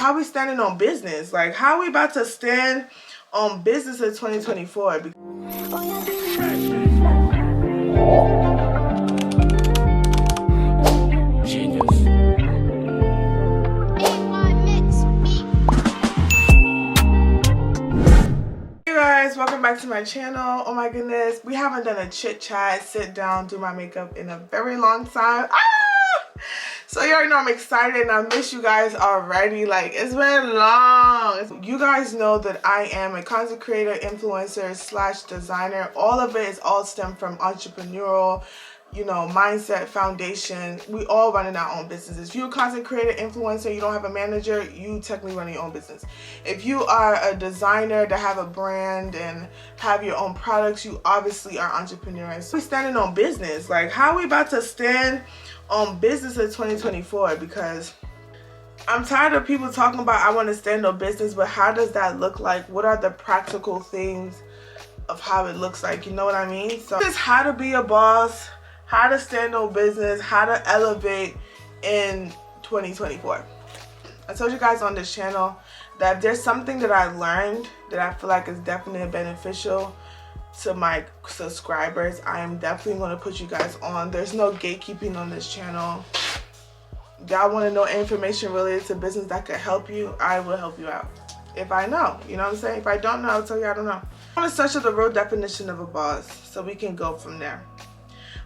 how we standing on business. Like, how we about to stand on business in 2024? Hey guys, welcome back to my channel. Oh my goodness, we haven't done a chit chat, sit down, do my makeup in a very long time. So you already know I'm excited and I miss you guys already. Like, it's been long. You guys know that I am a content creator, influencer / designer. All of it is all stemmed from entrepreneurial, mindset, foundation. We all running our own businesses. If you're a content creator, influencer, you don't have a manager, you technically run your own business. If you are a designer that have a brand and have your own products, you obviously are entrepreneurs. We're standing on business. Like, how are we about to stand on business in 2024? Because I'm tired of people talking about I want to stand on business, but how does that look like? What are the practical things of how it looks like? You know what I mean? So this is how to be a boss, how to stand on business, how to elevate in 2024. I told you guys on this channel that if there's something that I learned that I feel like is definitely beneficial to my subscribers, I am definitely going to put you guys on. There's no gatekeeping on this channel. Y'all want to know information related to business that could help you, I will help you out. If I know, you know what I'm saying? If I don't know, I'll tell you I don't know. I want to search for the real definition of a boss so we can go from there.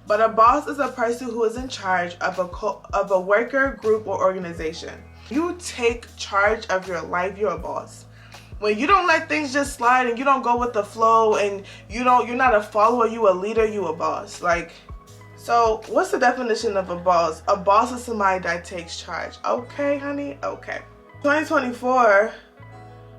But a boss is a person who is in charge of a worker, group, or organization. You take charge of your life, you're a boss. When you don't let things just slide and you don't go with the flow and you're not a follower, you a leader, you a boss. Like, so what's the definition of a boss? A boss is somebody that takes charge. Okay, honey, okay. 2024,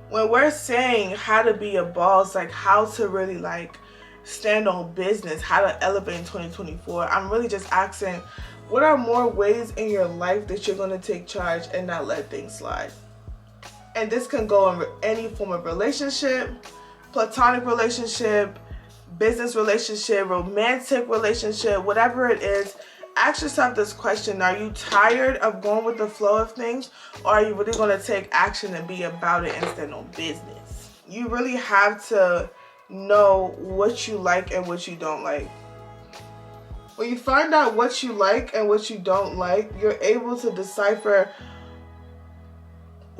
when we're saying how to be a boss, like how to really like stand on business, how to elevate in 2024, I'm really just asking, what are more ways in your life that you're going to take charge and not let things slide? And this can go in any form of relationship, platonic relationship, business relationship, romantic relationship, whatever it is. Ask yourself this question: are you tired of going with the flow of things, or are you really going to take action and be about it and stand on business? You really have to know what you like and what you don't like. When you find out what you like and what you don't like, you're able to decipher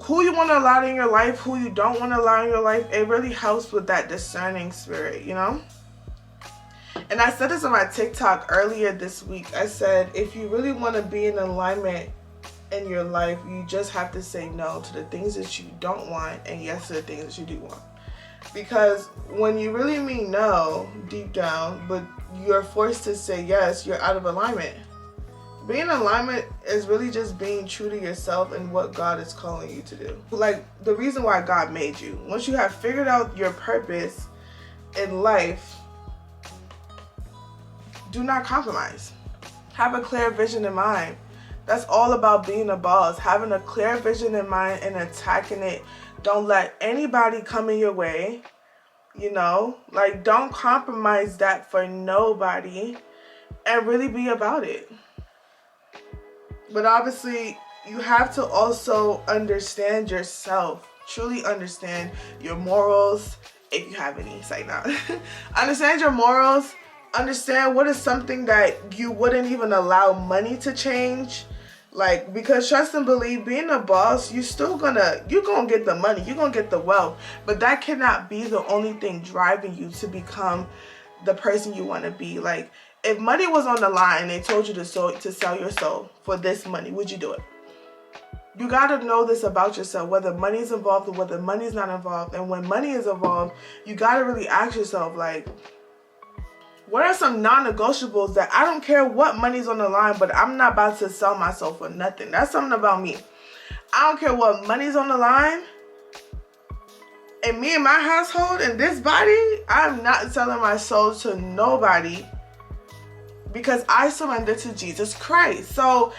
who you want to allow in your life, who you don't want to allow in your life. It really helps with that discerning spirit, And I said this on my TikTok earlier this week. I said, if you really want to be in alignment in your life, you just have to say no to the things that you don't want and yes to the things that you do want. Because when you really mean no deep down, but you're forced to say yes, you're out of alignment. Being in alignment is really just being true to yourself and what God is calling you to do. Like, the reason why God made you. Once you have figured out your purpose in life, do not compromise. Have a clear vision in mind. That's all about being a boss. Having a clear vision in mind and attacking it. Don't let anybody come in your way. Like, don't compromise that for nobody and really be about it. But obviously, you have to also understand yourself. Truly understand your morals, if you have any. Say now. Understand your morals. Understand what is something that you wouldn't even allow money to change. Like, because trust and believe, being a boss, you're gonna get the money, you're gonna get the wealth, but that cannot be the only thing driving you to become the person you want to be. Like, if money was on the line and they told you to sell your soul for this money, would you do it? You gotta know this about yourself, whether money is involved or whether money is not involved. And when money is involved, you gotta really ask yourself, like, what are some non-negotiables that I don't care what money's on the line, but I'm not about to sell myself for nothing. That's something about me. I don't care what money's on the line. And me and my household and this body, I'm not selling my soul to nobody because I surrender to Jesus Christ. So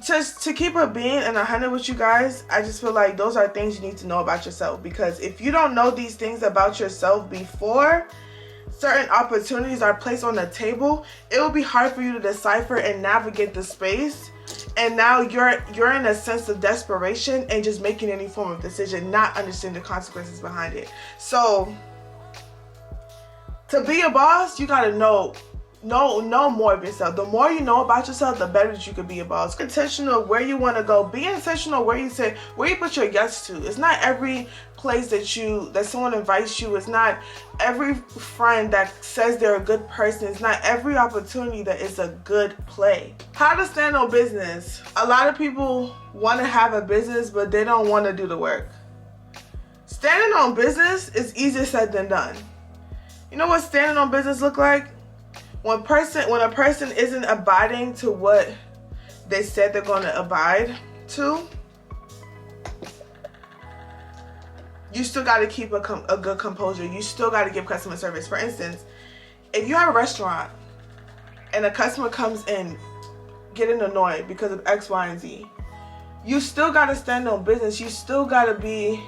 just to keep it being and 100 with you guys, I just feel like those are things you need to know about yourself. Because if you don't know these things about yourself before certain opportunities are placed on the table, it will be hard for you to decipher and navigate the space and now you're in a sense of desperation and just making any form of decision, not understanding the consequences behind it. So to be a boss, you gotta know more of yourself. The more you know about yourself, the better that you could be a boss. Be intentional where you want to go. Be intentional where you put your yes to. It's not every place that someone invites you. It's not every friend that says they're a good person. It's not every opportunity that is a good play. How to stand on business. A lot of people want to have a business, but they don't want to do the work. Standing on business is easier said than done. You know what standing on business look like? When a person isn't abiding to what they said they're going to abide to, you still got to keep a good composure. You still got to give customer service. For instance, if you have a restaurant and a customer comes in getting annoyed because of X, Y, and Z, you still got to stand on business. You still got to be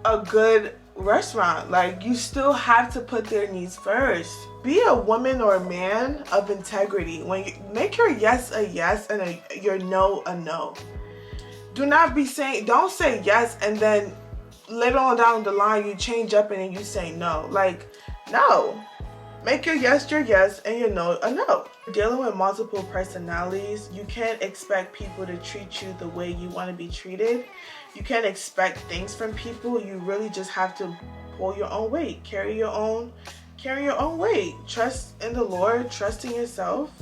a good restaurant. Like, you still have to put their needs first. Be a woman or a man of integrity. When you make your yes a yes and your no a no. Don't say yes and then later on down the line you change up and then you say no. Like, no. Make your yes and your no a no. Dealing with multiple personalities, you can't expect people to treat you the way you want to be treated. You can't expect things from people. You really just have to pull your own weight, carry your own weight. Trust in the Lord, trust in yourself,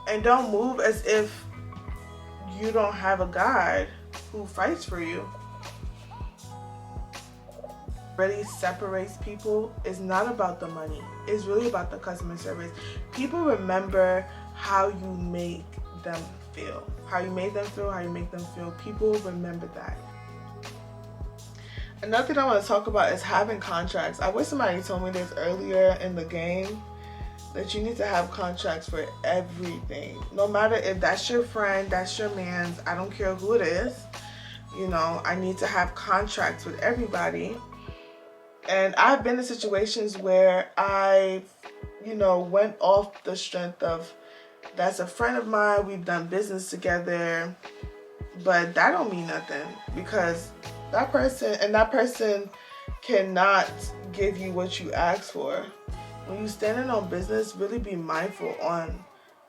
and don't move as if you don't have a God who fights for you. Really separates people is not about the money. It's really about the customer service. People remember how you make them feel. How you make them feel. People remember that. Another thing I want to talk about is having contracts. I wish somebody told me this earlier in the game, that you need to have contracts for everything. No matter if that's your friend, that's your man's, I don't care who it is. I need to have contracts with everybody. And I've been in situations where I, went off the strength of, that's a friend of mine, we've done business together, but that don't mean nothing, because that person cannot give you what you ask for. When you're standing on business, really be mindful on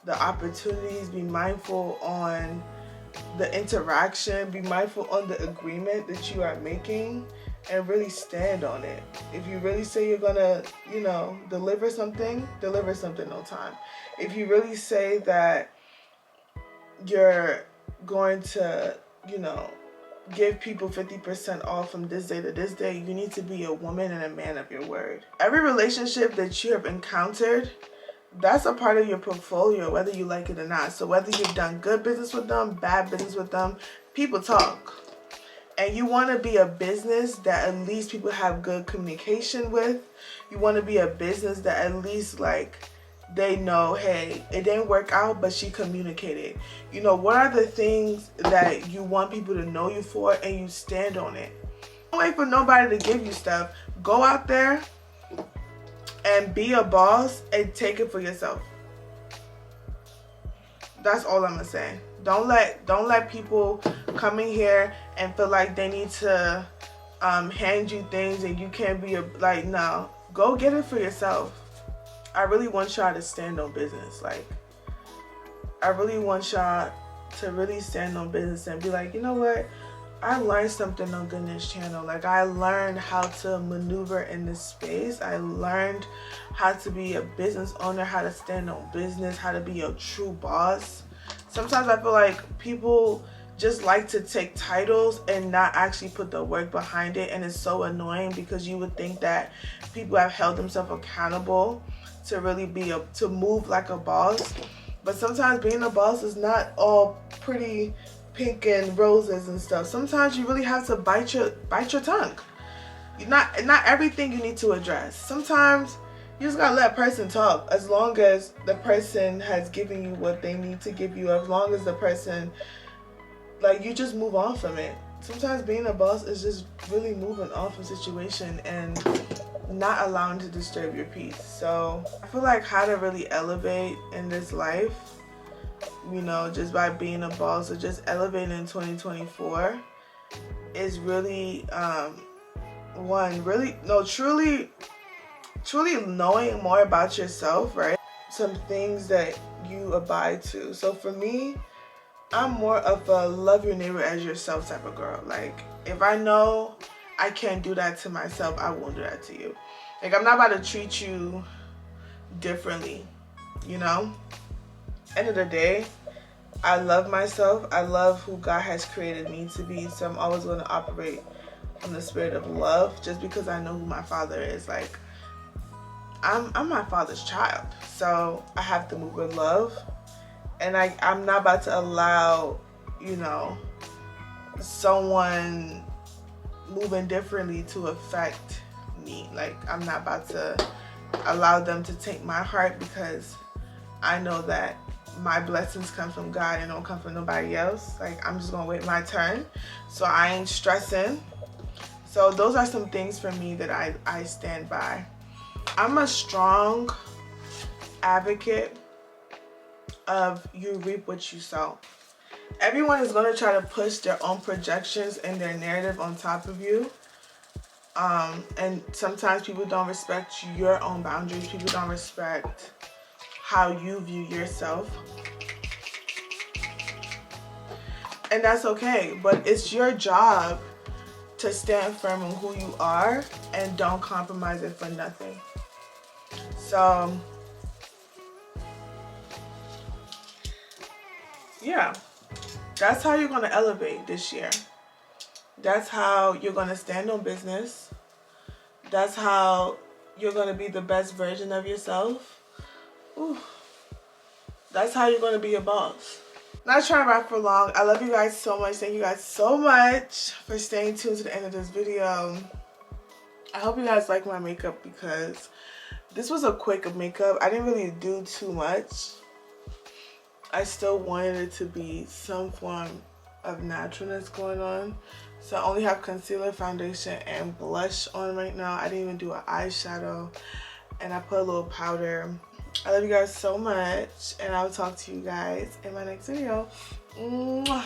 the opportunities, be mindful on the interaction, be mindful on the agreement that you are making, and really stand on it. If you really say you're gonna, deliver something on time. If you really say that you're going to, give people 50% off from this day to this day, you need to be a woman and a man of your word. Every relationship that you have encountered, that's a part of your portfolio, whether you like it or not. So whether you've done good business with them, bad business with them, people talk. And you want to be a business that at least people have good communication with. You want to be a business that at least, they know, hey, it didn't work out, but she communicated. What are the things that you want people to know you for, and you stand on it. Don't wait for nobody to give you stuff. Go out there and be a boss and take it for yourself. That's all I'm gonna say. Don't let people come in here and feel like they need to hand you things and you can't be no. Go get it for yourself. I really want y'all to stand on business. I really want y'all to really stand on business and be like, you know what? I learned something on Goodness Channel. I learned how to maneuver in this space. I learned how to be a business owner, how to stand on business, how to be a true boss. Sometimes I feel like people just like to take titles and not actually put the work behind it. And it's so annoying, because you would think that people have held themselves accountable to really to move like a boss. But sometimes being a boss is not all pretty pink and roses and stuff. Sometimes you really have to bite your tongue. Not everything you need to address. Sometimes you just gotta let a person talk, as long as the person has given you what they need to give you, as long as the person, you just move on from it. Sometimes being a boss is just really moving off a situation and not allowing to disturb your peace. So I feel like how to really elevate in this life, you know, just by being a boss, or just elevating in 2024, is really truly knowing more about yourself, right? Some things that you abide to. So for me, I'm more of a love your neighbor as yourself type of girl. Like, if I know I can't do that to myself, I won't do that to you. Like, I'm not about to treat you differently, you know? End of the day, I love myself. I love who God has created me to be. So I'm always going to operate from the spirit of love, just because I know who my father is. Like, I'm my father's child, so I have to move with love. And I'm not about to allow, you know, someone moving differently to affect me. Like, I'm not about to allow them to take my heart, because I know that my blessings come from God and don't come from nobody else. Like, I'm just gonna wait my turn, so I ain't stressing. So those are some things for me that I stand by. I'm a strong advocate of you reap what you sow. Everyone is going to try to push their own projections and their narrative on top of you. And sometimes people don't respect your own boundaries. People don't respect how you view yourself. And that's okay. But it's your job to stand firm on who you are and don't compromise it for nothing. So, yeah, that's how you're going to elevate this year. That's how you're going to stand on business. That's how you're going to be the best version of yourself. Ooh. That's how you're going to be a boss. Not trying to wrap for long. I love you guys so much. Thank you guys so much for staying tuned to the end of this video. I hope you guys like my makeup, because this was a quick makeup. I didn't really do too much. I still wanted it to be some form of naturalness going on. So I only have concealer, foundation, and blush on right now. I didn't even do an eyeshadow. And I put a little powder. I love you guys so much. And I'll talk to you guys in my next video. Mwah.